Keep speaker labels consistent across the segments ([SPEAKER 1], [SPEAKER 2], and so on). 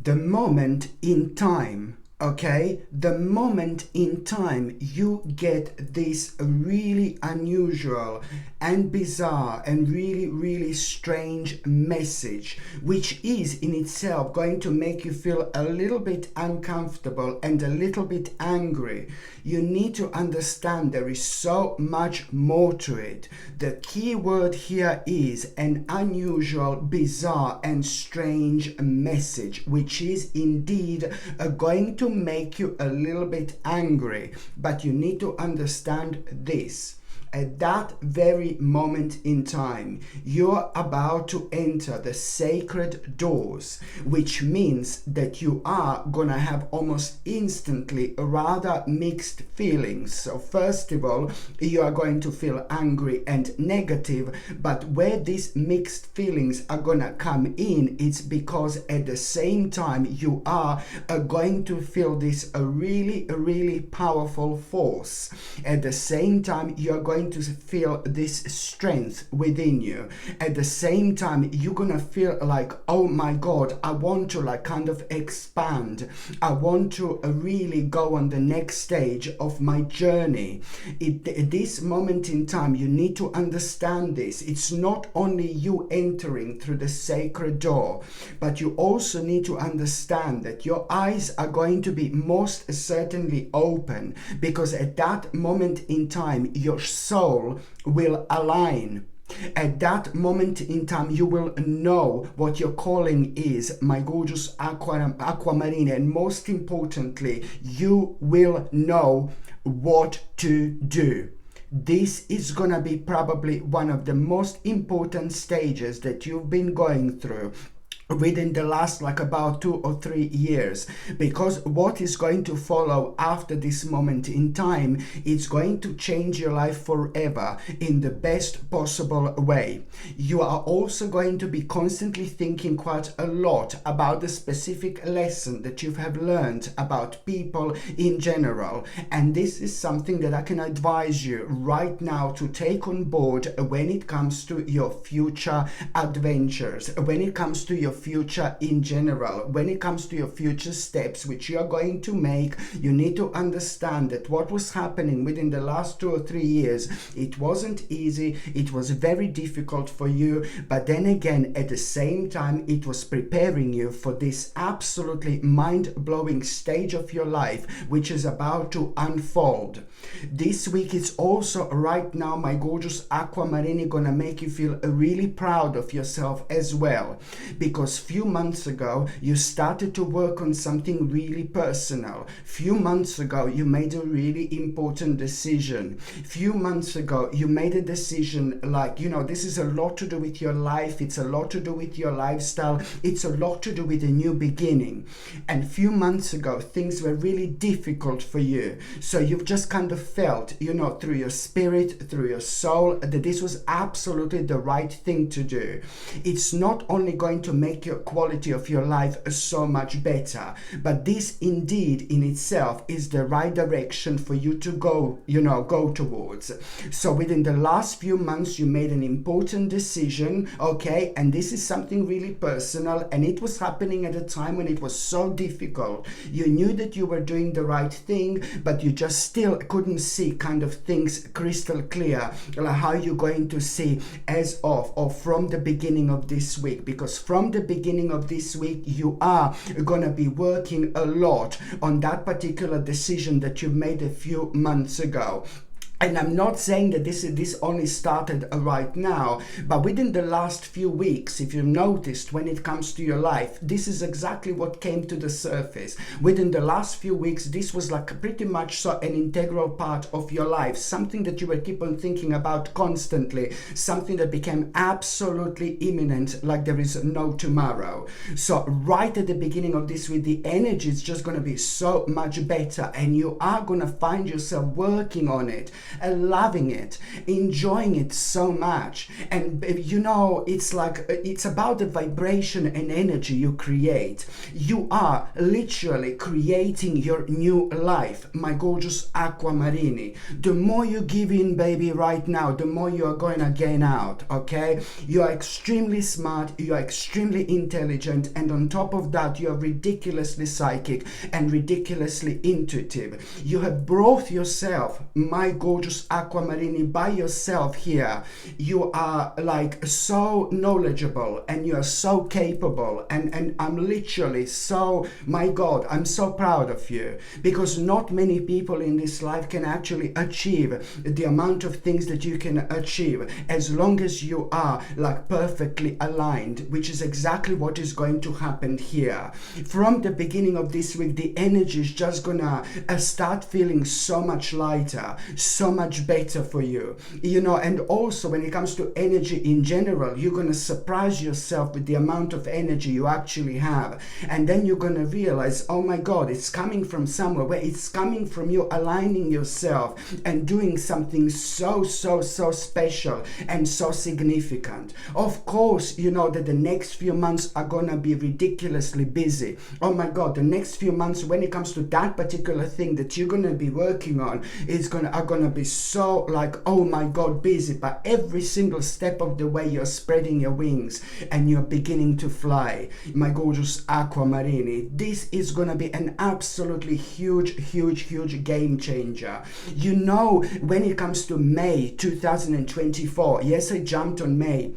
[SPEAKER 1] the moment in time. Okay, the moment in time you get this really unusual and bizarre and really strange message, which is in itself going to make you feel a little bit uncomfortable and a little bit angry. You need to understand there is so much more to it. The key word here is an unusual, bizarre and strange message, which is indeed going to make you a little bit angry. But you need to understand this. At that very moment in time, you're about to enter the sacred doors, which means that you are gonna have almost instantly rather mixed feelings. So first of all, you are going to feel angry and negative, but where these mixed feelings are gonna come in, it's because at the same time you are going to feel this really powerful force. At the same time, you're going to feel this strength within you. At the same time, you're gonna feel like, oh my God, I want to like kind of expand. I want to really go on the next stage of my journey. At this moment in time, you need to understand this. It's not only you entering through the sacred door, but you also need to understand that your eyes are going to be most certainly open, because at that moment in time, your soul will align. At that moment in time, you will know what your calling is, my gorgeous aquamarine, and most importantly, you will know what to do. This is gonna be probably one of the most important stages that you've been going through within the last like about 2 or 3 years, because what is going to follow after this moment in time, it's going to change your life forever in the best possible way. You are also going to be constantly thinking quite a lot about the specific lesson that you have learned about people in general, and this is something that I can advise you right now to take on board when it comes to your future adventures, when it comes to your future in general, when it comes to your future steps which you are going to make. You need to understand that what was happening within the last 2 or 3 years, it wasn't easy, it was very difficult for you, but then again at the same time it was preparing you for this absolutely mind-blowing stage of your life which is about to unfold. This week it's also right now, my gorgeous aquamarine, gonna make you feel really proud of yourself as well, because few months ago you started to work on something really personal. Few months ago you made a really important decision. Few months ago you made a decision like, you know, this is a lot to do with your life, it's a lot to do with your lifestyle, it's a lot to do with a new beginning. And few months ago things were really difficult for you, so you've just kind of felt, you know, through your spirit, through your soul, that this was absolutely the right thing to do. It's not only going to make your quality of your life so much better, but this indeed in itself is the right direction for you to go, you know, go towards. So within the last few months you made an important decision, okay, and this is something really personal, and it was happening at a time when it was so difficult. You knew that you were doing the right thing, but you just still couldn't see kind of things crystal clear, like how you're going to see as of or from the beginning of this week, because from the beginning of this week you are gonna be working a lot on that particular decision that you made a few months ago. And I'm not saying that this only started right now, but within the last few weeks, if you've noticed, when it comes to your life, this is exactly what came to the surface. Within the last few weeks, this was like pretty much so an integral part of your life, something that you will keep on thinking about constantly, something that became absolutely imminent, like there is no tomorrow. So right at the beginning of this week, the energy is just going to be so much better, and you are going to find yourself working on it. loving it, enjoying it so much. And you know, it's like, it's about the vibration and energy you create. You are literally creating your new life, my gorgeous Aquamarini. The more you give in, baby, right now, the more you are going to gain out, okay? You are extremely smart, you are extremely intelligent, and on top of that, you are ridiculously psychic and ridiculously intuitive. You have brought yourself, my gorgeous Aquamarini, by yourself here. You are like so knowledgeable and you are so capable, and I'm literally so, my God, I'm so proud of you, because not many people in this life can actually achieve the amount of things that you can achieve as long as you are like perfectly aligned, which is exactly what is going to happen here. From the beginning of this week, the energy is just gonna start feeling so much lighter, so much better for you, you know. And also when it comes to energy in general, you're gonna surprise yourself with the amount of energy you actually have, and then you're gonna realize, oh my God, it's coming from somewhere, where it's coming from you aligning yourself and doing something so special and so significant. Of course, you know that the next few months are gonna be ridiculously busy. Oh my God, the next few months when it comes to that particular thing that you're gonna be working on are gonna be so like, oh my God, busy. But every single step of the way, you're spreading your wings and you're beginning to fly, my gorgeous Aquamarini. This is gonna be an absolutely huge game changer. You know, when it comes to May 2024, yes, I jumped on May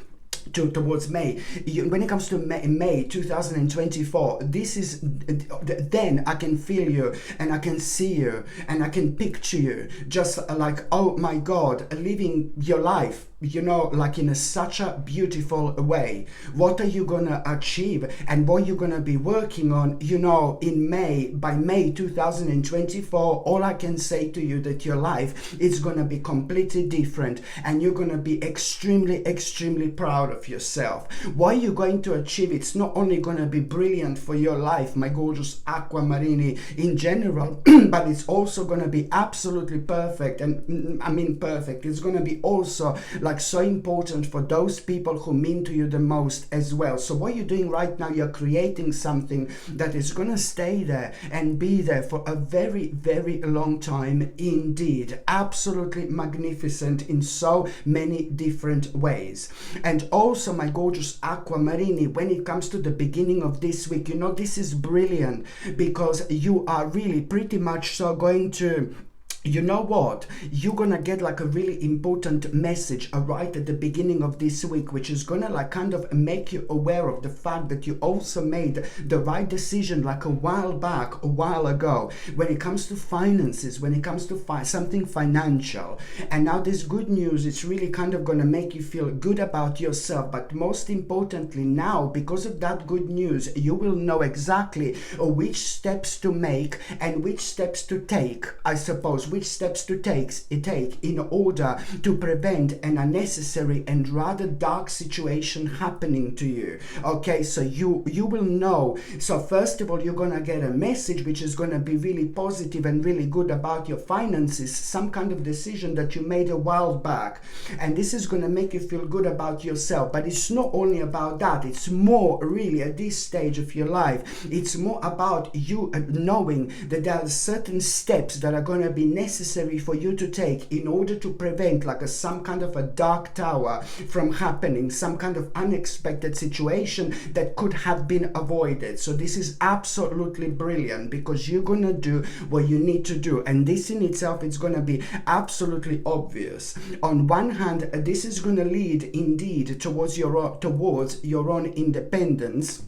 [SPEAKER 1] towards May. When it comes to May 2024, this is, then I can feel you and I can see you and I can picture you just like, oh my God, living your life, you know, like in such a beautiful way. What are you gonna achieve and what you're gonna be working on, you know, in May, by May 2024, all I can say to you that your life is gonna be completely different and you're gonna be extremely proud of yourself. What you're going to achieve, it's not only gonna be brilliant for your life, my gorgeous Aquamarini, in general, but it's also gonna be absolutely perfect. And I mean perfect, it's gonna be also like so important for those people who mean to you the most as well. So what you're doing right now, you're creating something that is gonna stay there and be there for a very long time indeed. Absolutely magnificent in so many different ways. And also, my gorgeous Aquamarini, when it comes to the beginning of this week, you know, this is brilliant because you are really pretty much so going to, you know what, you're gonna get like a really important message right at the beginning of this week, which is gonna like kind of make you aware of the fact that you also made the right decision like a while back, a while ago, when it comes to finances, when it comes to something financial. And now this good news, it's really kind of gonna make you feel good about yourself. But most importantly now, because of that good news, you will know exactly which steps to make and which steps to take, I suppose, which steps to take in order to prevent an unnecessary and rather dark situation happening to you. Okay, so you will know. So first of all, you're gonna get a message which is gonna be really positive and really good about your finances, some kind of decision that you made a while back, and this is gonna make you feel good about yourself. But it's not only about that, it's more really at this stage of your life, it's more about you knowing that there are certain steps that are gonna be necessary for you to take in order to prevent like some kind of a dark tower from happening, some kind of unexpected situation that could have been avoided. So this is absolutely brilliant because you're gonna do what you need to do, and this in itself is gonna be absolutely obvious. On one hand, this is gonna lead indeed towards your own independence.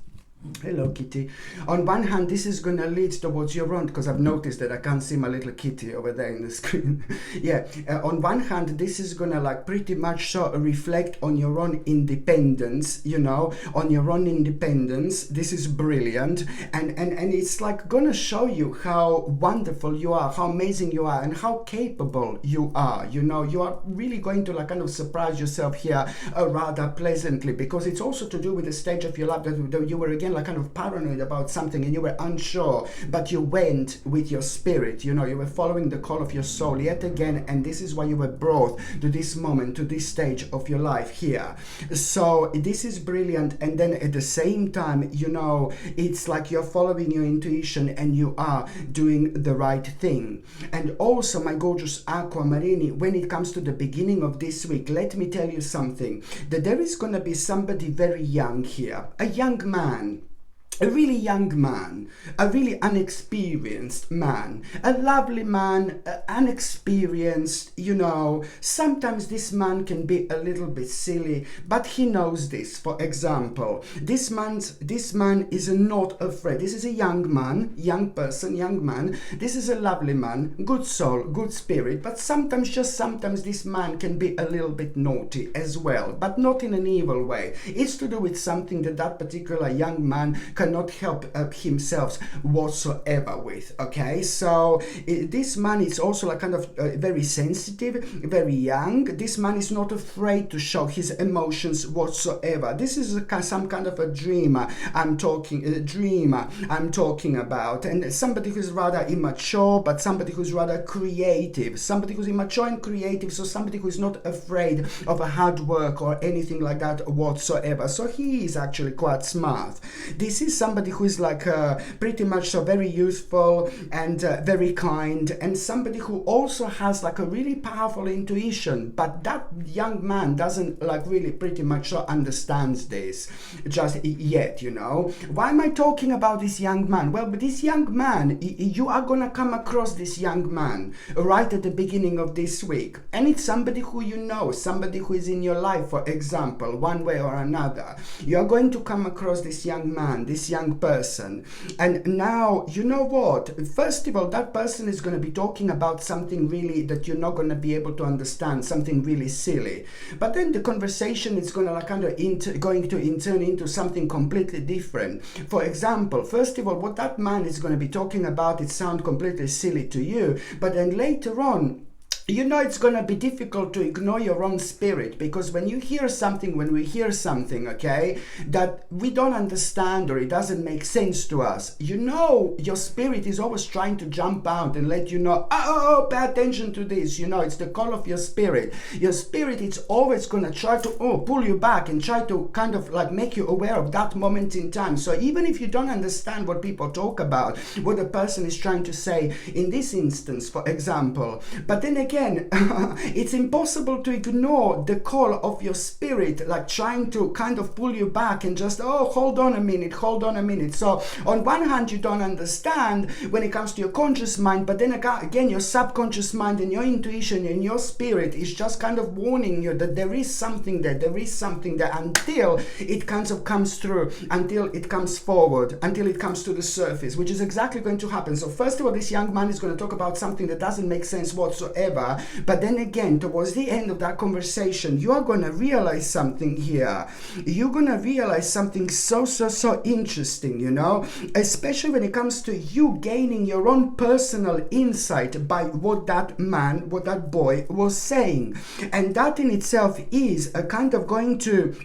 [SPEAKER 1] Hello, kitty. On one hand, this is going to lead towards your own, because I've noticed that I can't see my little kitty over there in the screen. Yeah, on one hand, this is going to like pretty much so reflect on your own independence, you know, on your own independence. This is brilliant. And it's like going to show you how wonderful you are, how amazing you are, and how capable you are. You know, you are really going to like kind of surprise yourself here rather pleasantly, because it's also to do with the stage of your life that you were again like kind of paranoid about something and you were unsure, but you went with your spirit, you know, you were following the call of your soul yet again, and this is why you were brought to this moment, to this stage of your life here. So this is brilliant. And then at the same time, you know, it's like you're following your intuition and you are doing the right thing. And also, my gorgeous Aquamarini, when it comes to the beginning of this week, let me tell you something, that there is going to be somebody very young here, a young man, a really young man, a really unexperienced man, a lovely man, unexperienced, you know. Sometimes this man can be a little bit silly, but he knows this. For example, this man is not afraid. This is a young man, young person, young man. This is a lovely man, good soul, good spirit, but sometimes, just sometimes, this man can be a little bit naughty as well, but not in an evil way. It's to do with something that that particular young man cannot help himself whatsoever with. Okay, so this man is also like kind of very sensitive, very young. This man is not afraid to show his emotions whatsoever. This is some kind of a dreamer I'm talking about, and somebody who's rather immature, but somebody who's rather creative, somebody who's immature and creative, so somebody who's not afraid of a hard work or anything like that whatsoever. So he is actually quite smart. This is somebody who is like pretty much so very useful and very kind, and somebody who also has like a really powerful intuition, but that young man doesn't like really pretty much so understands this just yet, you know. Why am I talking about this young man? Well, but this young man, you are gonna come across this young man right at the beginning of this week, and it's somebody who you know, somebody who is in your life, for example, one way or another. You are going to come across this young man, this young person, and now, you know what, first of all, that person is going to be talking about something really that you're not going to be able to understand, something really silly, but then the conversation is going to like kind of turn into something completely different. For example, first of all, what that man is going to be talking about, it sounds completely silly to you, but then later on, you know, it's going to be difficult to ignore your own spirit, because when we hear something, okay, that we don't understand or it doesn't make sense to us, you know, your spirit is always trying to jump out and let you know, oh, pay attention to this, you know, it's the call of your spirit. Your spirit is always going to try to pull you back and try to kind of like make you aware of that moment in time. So even if you don't understand what people talk about, what the person is trying to say in this instance, for example, but then again, it's impossible to ignore the call of your spirit, like trying to kind of pull you back and just, hold on a minute. So on one hand, you don't understand when it comes to your conscious mind, but then again, your subconscious mind and your intuition and your spirit is just kind of warning you that there is something there until it kind of comes through, until it comes forward, until it comes to the surface, which is exactly going to happen. So first of all, this young man is going to talk about something that doesn't make sense whatsoever. But then again, towards the end of that conversation, you are going to realize something here. You're going to realize something so interesting, you know, especially when it comes to you gaining your own personal insight by what that boy was saying. And that in itself is a kind of going to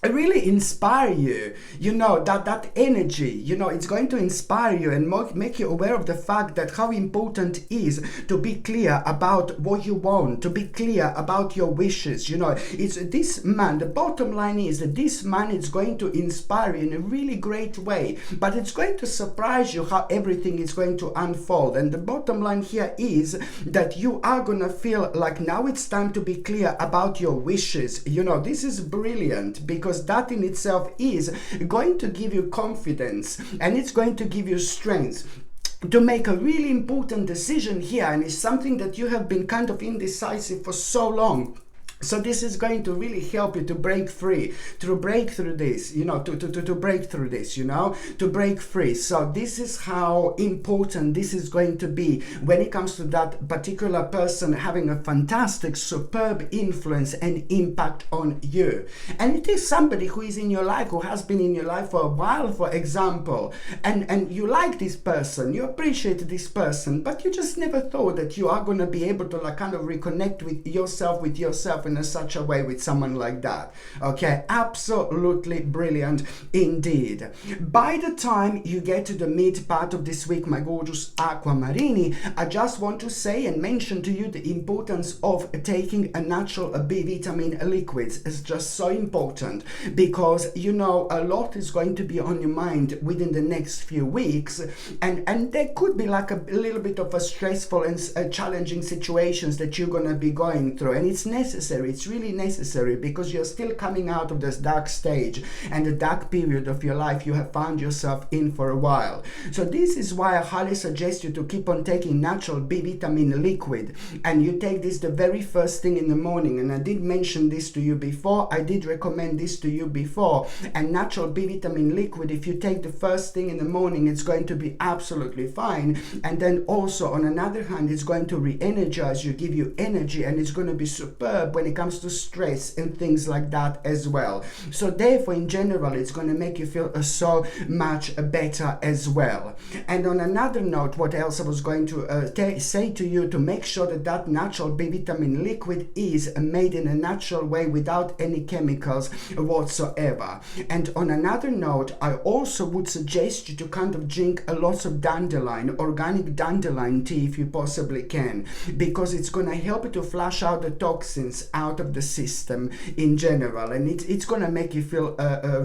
[SPEAKER 1] really inspire you, you know, that energy, you know, it's going to inspire you and make you aware of the fact that how important it is to be clear about what you want, to be clear about your wishes, you know. It's this man, the bottom line is that this man is going to inspire you in a really great way, but it's going to surprise you how everything is going to unfold. And the bottom line here is that you are gonna feel like now it's time to be clear about your wishes. You know, this is brilliant, because that in itself is going to give you confidence and it's going to give you strength to make a really important decision here, and it's something that you have been kind of indecisive for so long. So this is going to really help you to break free, to break through this, you know, to break through this, you know, to break free. So this is how important this is going to be when it comes to that particular person having a fantastic, superb influence and impact on you. And it is somebody who is in your life, who has been in your life for a while, for example, and you like this person, you appreciate this person, but you just never thought that you are going to be able to like kind of reconnect with yourself and in such a way with someone like that. Okay, absolutely brilliant indeed. By the time you get to the mid part of this week, my gorgeous Aquamarini, I just want to say and mention to you the importance of taking a natural B vitamin liquids. It's just so important, because you know a lot is going to be on your mind within the next few weeks, and there could be like a little bit of a stressful and challenging situations that you're going to be going through, and it's necessary. It's really necessary, because you're still coming out of this dark stage and the dark period of your life you have found yourself in for a while. So this is why I highly suggest you to keep on taking natural B vitamin liquid, and you take this the very first thing in the morning. And I did mention this to you before, I did recommend this to you before. And natural B vitamin liquid, if you take the first thing in the morning, it's going to be absolutely fine. And then also on another hand, it's going to re-energize you, give you energy, and it's going to be superb when it comes to stress and things like that as well. So therefore, in general, it's going to make you feel so much better as well. And on another note, what else I was going to say to you, to make sure that that natural B vitamin liquid is made in a natural way without any chemicals whatsoever. And on another note, I also would suggest you to kind of drink a lot of dandelion, organic dandelion tea if you possibly can, because it's going to help you to flush out the toxins out of the system in general, and it's going to make you feel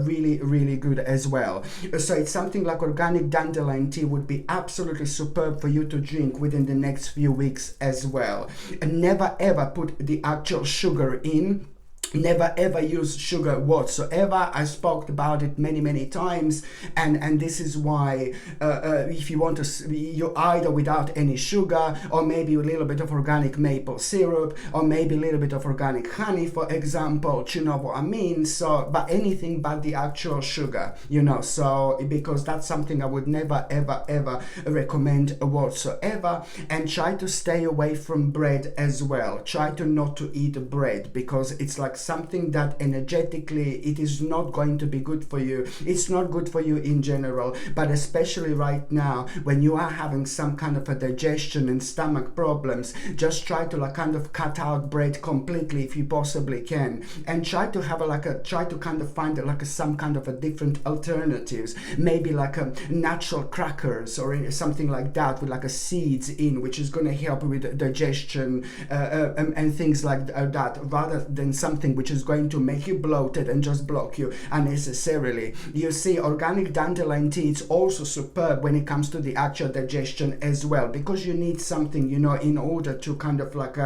[SPEAKER 1] really, really good as well. So it's something like organic dandelion tea would be absolutely superb for you to drink within the next few weeks as well. And never ever put the actual sugar in. Never ever use sugar whatsoever. I spoke about it many times, and this is why if you want to, you either without any sugar, or maybe a little bit of organic maple syrup, or maybe a little bit of organic honey, for example. You know what I mean? So, but anything but the actual sugar, you know. So because that's something I would never ever recommend whatsoever. And try to stay away from bread as well. Try to not to eat bread, because it's like something that energetically it is not going to be good for you. It's not good for you in general, but especially right now when you are having some kind of a digestion and stomach problems, just try to like kind of cut out bread completely if you possibly can, and try to have try to kind of find some kind of a different alternatives, maybe like a natural crackers or something like that with like a seeds in, which is going to help with digestion and things like that, rather than something which is going to make you bloated and just block you unnecessarily. You see, organic dandelion tea is also superb when it comes to the actual digestion as well, because you need something, you know, in order to kind of like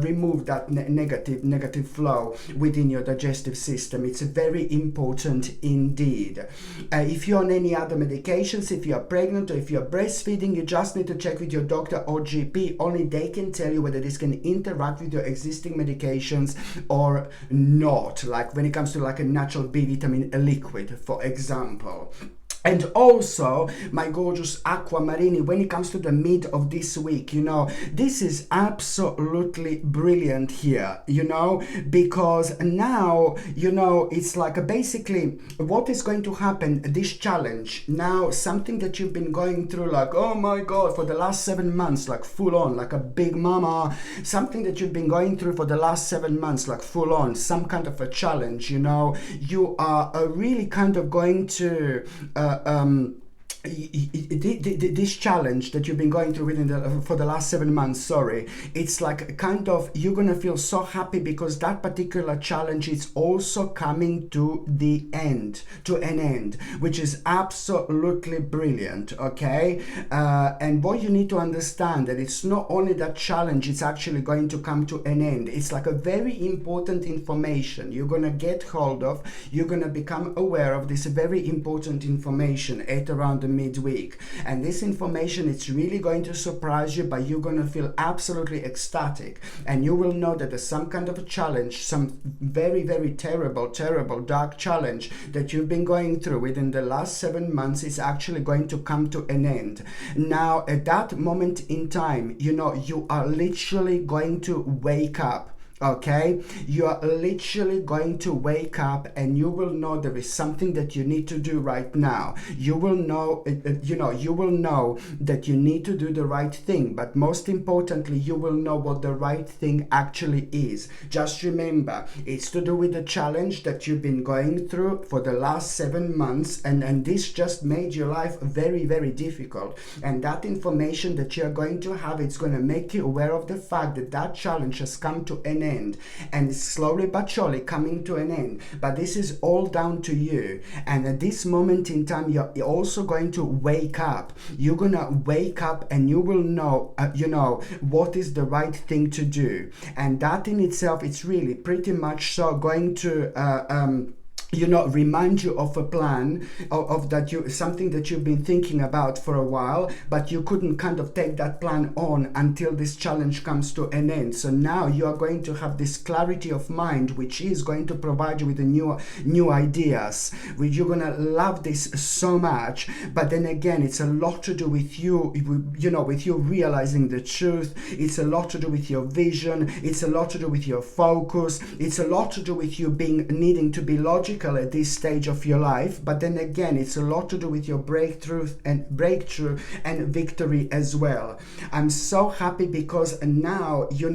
[SPEAKER 1] remove that negative flow within your digestive system. It's very important indeed. If you're on any other medications, if you're pregnant or if you're breastfeeding, you just need to check with your doctor or GP. Only they can tell you whether this can interact with your existing medications or not, like when it comes to like a natural B vitamin liquid, for example. And also, my gorgeous Aquamarini, when it comes to the mid of this week, you know, this is absolutely brilliant here, you know, because now, you know, it's like basically what is going to happen, this challenge, now something that you've been going through like, oh my God, for the last 7 months, like full on, like a big mama, something that you've been going through for the last 7 months, like full on, some kind of a challenge, you know, you are really kind of going to this challenge that you've been going through for the last 7 months, sorry, it's like kind of, you're gonna feel so happy because that particular challenge is also coming to an end, which is absolutely brilliant. Okay, and what you need to understand, that it's not only that challenge, it's actually going to come to an end. It's like a very important information you're gonna get hold of. You're gonna become aware of this very important information at around the midweek, and this information, it's really going to surprise you, but you're going to feel absolutely ecstatic, and you will know that there's some kind of a challenge, some very terrible dark challenge that you've been going through within the last 7 months is actually going to come to an end. Now at that moment in time, you know, you are literally going to wake up. Okay, you are literally going to wake up and you will know there is something that you need to do right now. You will know, you will know that you need to do the right thing, but most importantly, you will know what the right thing actually is. Just remember, it's to do with the challenge that you've been going through for the last 7 months, and this just made your life very, very difficult. And that information that you're going to have, it's going to make you aware of the fact that that challenge has come to an end, and it's slowly but surely coming to an end. But this is all down to you. And at this moment in time, you're also going to wake up. You're gonna wake up and you will know, what is the right thing to do. And that in itself, it's really pretty much so going to remind you of a plan of that something that you've been thinking about for a while, but you couldn't kind of take that plan on until this challenge comes to an end. So now you are going to have this clarity of mind, which is going to provide you with the new ideas, which you're gonna love this so much. But then again, it's a lot to do with you, with you realizing the truth. It's a lot to do with your vision. It's a lot to do with your focus. It's a lot to do with you needing to be logical at this stage of your life. But then again, it's a lot to do with your breakthrough and victory as well. I'm so happy because now you're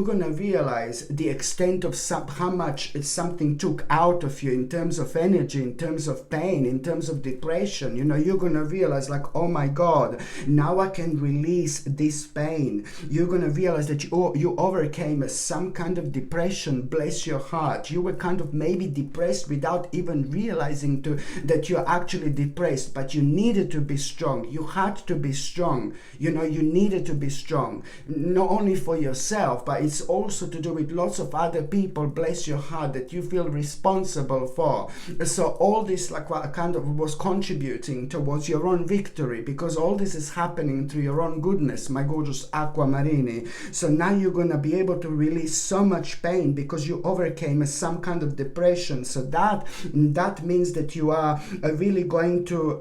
[SPEAKER 1] gonna realize the extent of how much something took out of you in terms of energy, in terms of pain, in terms of depression. You're gonna realize, like, oh my God, now I can release this pain. You're gonna realize that you overcame some kind of depression. Bless your heart. You were kind of maybe depressed without even realizing that you're actually depressed, but you needed to be strong. You had to be strong. You needed to be strong, not only for yourself, but it's also to do with lots of other people, bless your heart, that you feel responsible for. So all this kind of was contributing towards your own victory, because all this is happening through your own goodness, my gorgeous Aquamarini. So now you're going to be able to release so much pain because you overcame some kind of depression. So that means that you are really going to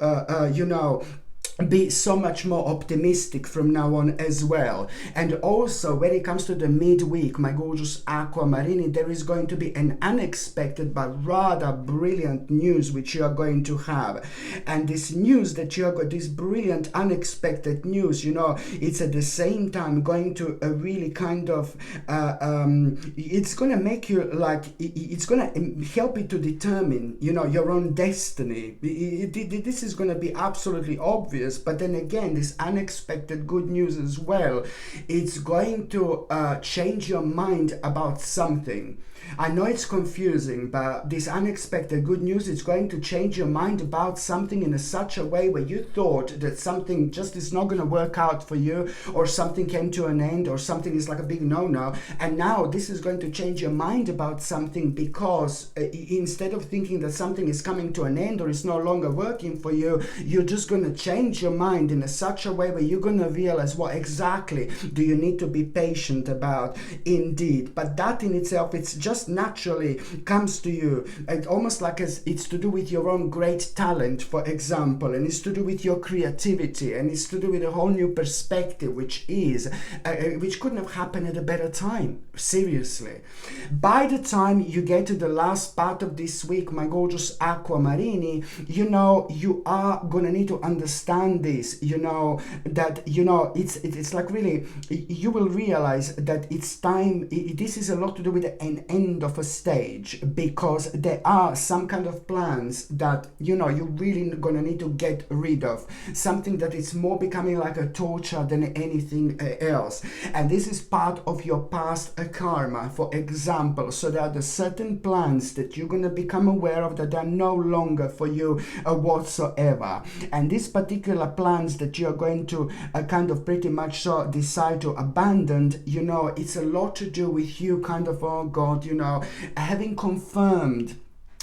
[SPEAKER 1] be so much more optimistic from now on as well. And also, when it comes to the midweek, my gorgeous Aquamarini, there is going to be an unexpected but rather brilliant news which you are going to have. And this news that you are got, this brilliant unexpected news, it's at the same time going to really kind of it's going to make you it's going to help you to determine your own destiny. This is going to be absolutely obvious. But then again, this unexpected good news as well, it's going to change your mind about something. I know it's confusing, but this unexpected good news is going to change your mind about something in such a way where you thought that something just is not going to work out for you, or something came to an end, or something is like a big no-no. And now this is going to change your mind about something, because instead of thinking that something is coming to an end or is no longer working for you, you're just going to change your mind in such a way where you're going to realize what exactly do you need to be patient about indeed. But that in itself, it's just naturally comes to you. It almost like it's to do with your own great talent, for example, and it's to do with your creativity, and it's to do with a whole new perspective, which couldn't have happened at a better time. Seriously. By the time you get to the last part of this week, my gorgeous Aquamarini, you are gonna need to understand this. That it's like really, you will realize that it's time. This is a lot to do with an end of a stage, because there are some kind of plans that you're really gonna need to get rid of, something that is more becoming like a torture than anything else. And this is part of your past karma, for example. So there are the certain plans that you're gonna become aware of that are no longer for you whatsoever. And these particular plans that you're going to kind of pretty much so decide to abandon, it's a lot to do with you kind of, oh God, having confirmed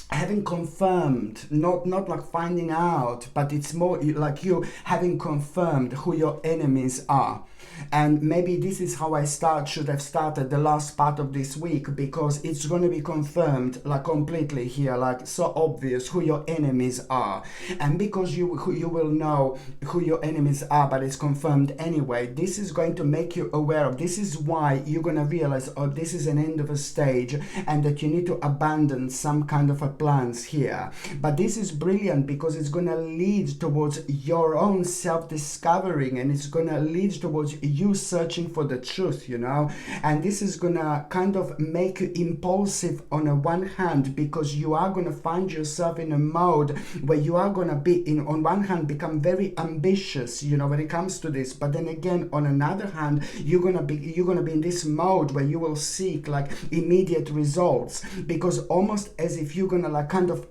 [SPEAKER 1] having confirmed, not like finding out, but it's more like you having confirmed who your enemies are. And maybe this is how I should have started the last part of this week, because it's going to be confirmed like completely here, like so obvious who your enemies are. And because you will know who your enemies are, but it's confirmed anyway, this is going to make you aware of, this is why you're going to realize, oh, this is an end of a stage, and that you need to abandon some kind of a plans here. But this is brilliant because it's going to lead towards your own self-discovering, and it's going to lead towards you searching for the truth, you know. And this is gonna kind of make you impulsive on a one hand, because you are gonna find yourself in a mode where you are gonna be in, on one hand, become very ambitious, you know, when it comes to this. But then again, on another hand, you're gonna be in this mode where you will seek like immediate results, because almost as if you're gonna like kind of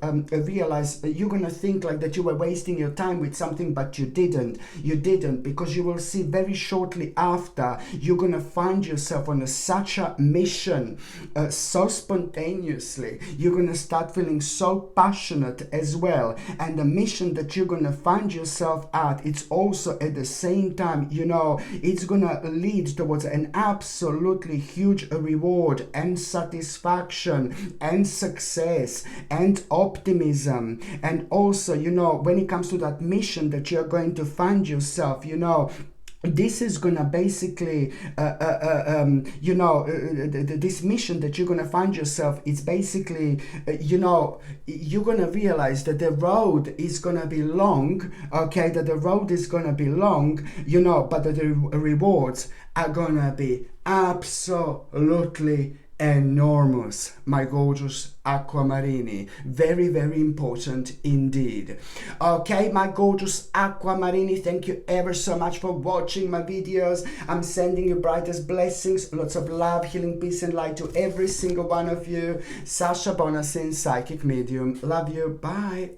[SPEAKER 1] realize, you're gonna think like that you were wasting your time with something, but you didn't, because you will see very shortly after, you're gonna find yourself on such a mission, so spontaneously. You're gonna start feeling so passionate as well, and the mission that you're gonna find yourself at, it's also at the same time, you know, it's gonna lead towards an absolutely huge reward and satisfaction and success and optimism. And also, you know, when it comes to that mission that you're going to find yourself, you know, this is gonna basically this mission that you're gonna find yourself, it's basically you know, you're gonna realize that the road is gonna be long, okay, that the road is gonna be long, you know, but that the rewards are gonna be absolutely enormous, my gorgeous Aquamarini. Very, very important indeed. Okay, my gorgeous Aquamarini, thank you ever so much for watching my videos. I'm sending you brightest blessings, lots of love, healing, peace and light to every single one of you. Sasha Bonasin, psychic medium. Love you. Bye.